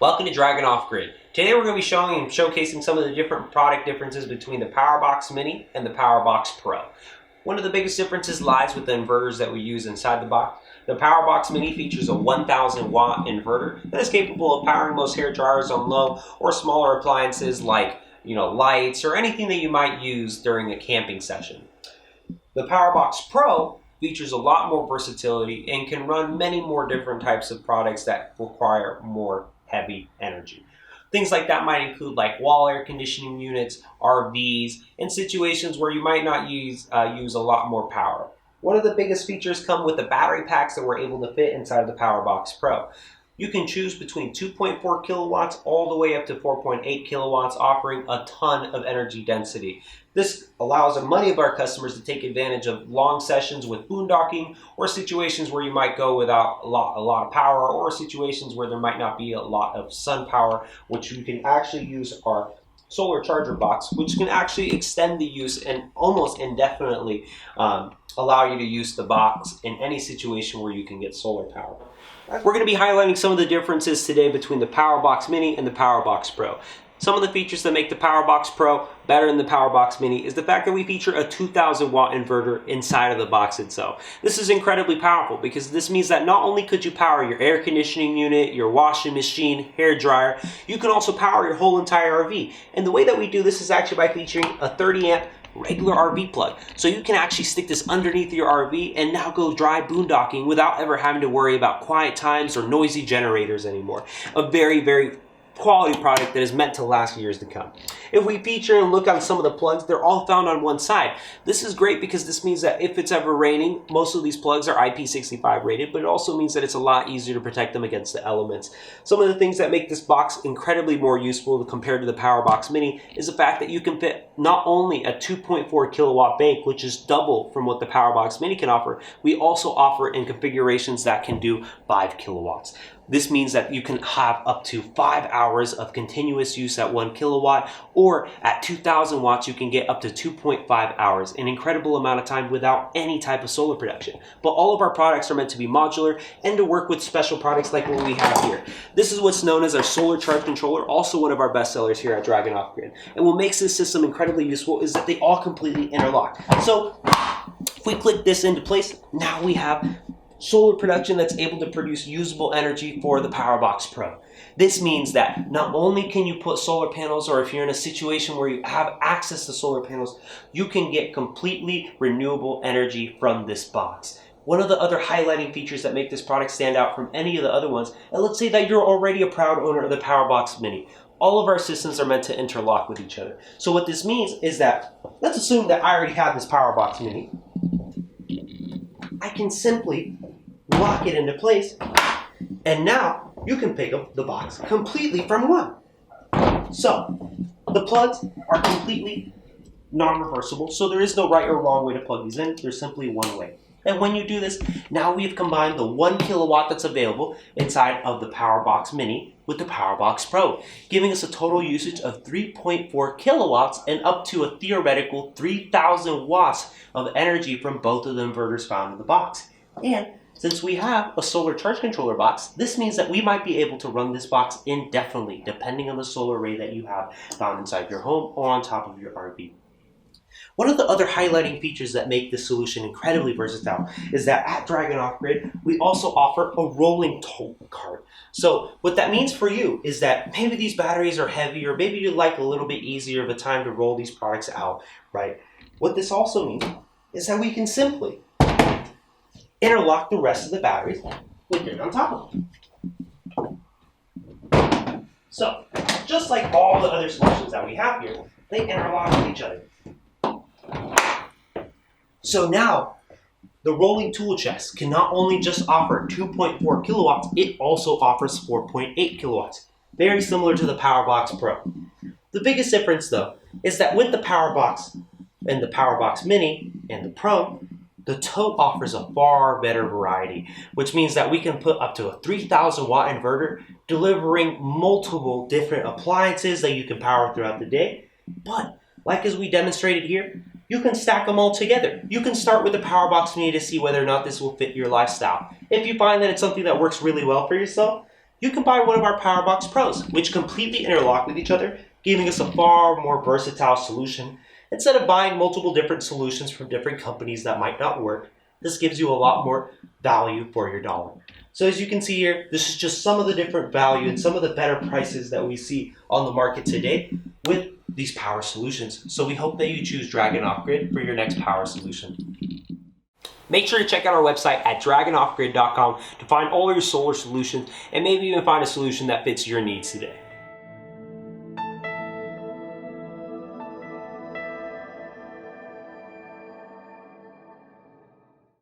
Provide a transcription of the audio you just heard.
Welcome to Dragon Off Grid. Today we're going to be showing and showcasing some of the different product differences between the PowerBox Mini and the PowerBox Pro. One of the biggest differences lies with the inverters that we use inside the box. The PowerBox Mini features a 1000 watt inverter that is capable of powering most hair dryers on low or smaller appliances like lights or anything that you might use during a camping session. The PowerBox Pro features a lot more versatility and can run many more different types of products that require more heavy energy. Things like that might include like wall air conditioning units, RVs, and situations where you might not use a lot more power. One of the biggest features come with the battery packs that we're able to fit inside of the PowerBox Pro. You can choose between 2.4 kilowatts all the way up to 4.8 kilowatts, offering a ton of energy density. This allows many of our customers to take advantage of long sessions with boondocking or situations where you might go without a lot of power, or situations where there might not be a lot of sun power, which you can actually use our solar charger box, which can actually extend the use and almost indefinitely allow you to use the box in any situation where you can get solar power. We're going to be highlighting some of the differences today between the PowerBox Mini and the PowerBox Pro. Some of the features that make the PowerBox Pro better than the PowerBox Mini is the fact that we feature a 2000 watt inverter inside of the box itself. This is incredibly powerful because this means that not only could you power your air conditioning unit, your washing machine, hair dryer, you can also power your whole entire RV. And the way that we do this is actually by featuring a 30 amp regular RV plug. So you can actually stick this underneath your RV and now go dry boondocking without ever having to worry about quiet times or noisy generators anymore. A very, very quality product that is meant to last years to come. If we feature and look on some of the plugs, they're all found on one side. This is great because this means that if it's ever raining, most of these plugs are IP65 rated, but it also means that it's a lot easier to protect them against the elements. Some of the things that make this box incredibly more useful compared to the PowerBox Mini is the fact that you can fit not only a 2.4 kilowatt bank, which is double from what the PowerBox Mini can offer, we also offer it in configurations that can do 5 kilowatts. This means that you can have up to 5 hours of continuous use at 1 kilowatt, or at 2000 watts you can get up to 2.5 hours, an incredible amount of time without any type of solar production. But all of our products are meant to be modular and to work with special products like what we have here. This is what's known as our solar charge controller, also one of our best sellers here at Dragon Off Grid. And what makes this system incredibly useful is that they all completely interlock. So if we click this into place, now we have solar production that's able to produce usable energy for the PowerBox Pro. This means that not only can you put solar panels, or if you're in a situation where you have access to solar panels, you can get completely renewable energy from this box. One of the other highlighting features that make this product stand out from any of the other ones, and let's say that you're already a proud owner of the PowerBox Mini. All of our systems are meant to interlock with each other. So what this means is that, let's assume that I already have this PowerBox Mini. I can simply lock it into place, and now you can pick up the box completely from one. So the plugs are completely non-reversible, so there is no right or wrong way to plug these in. There's simply one way. And when you do this, now we've combined the 1 kilowatt that's available inside of the PowerBox Mini with the PowerBox Pro, giving us a total usage of 3.4 kilowatts and up to a theoretical 3000 watts of energy from both of the inverters found in the box. And since we have a solar charge controller box, this means that we might be able to run this box indefinitely, depending on the solar array that you have found inside your home or on top of your RV. One of the other highlighting features that make this solution incredibly versatile is that at Dragon Off Grid, we also offer a rolling toll card. So what that means for you is that maybe these batteries are heavy, or maybe you'd like a little bit easier of a time to roll these products out, right? What this also means is that we can simply interlock the rest of the batteries with it on top of them. So, just like all the other solutions that we have here, they interlock with each other. So now, the rolling tool chest can not only just offer 2.4 kilowatts, it also offers 4.8 kilowatts. Very similar to the PowerBox Pro. The biggest difference though, is that with the PowerBox and the PowerBox Mini and the Pro, the tote offers a far better variety, which means that we can put up to a 3000 watt inverter, delivering multiple different appliances that you can power throughout the day. But, like as we demonstrated here, you can stack them all together. You can start with the PowerBox Mini to see whether or not this will fit your lifestyle. If you find that it's something that works really well for yourself, you can buy one of our PowerBox Pros, which completely interlock with each other, giving us a far more versatile solution. Instead of buying multiple different solutions from different companies that might not work, this gives you a lot more value for your dollar. So as you can see here, this is just some of the different value and some of the better prices that we see on the market today with these power solutions. So we hope that you choose Dragon Off Grid for your next power solution. Make sure to check out our website at dragonoffgrid.com to find all your solar solutions and maybe even find a solution that fits your needs today.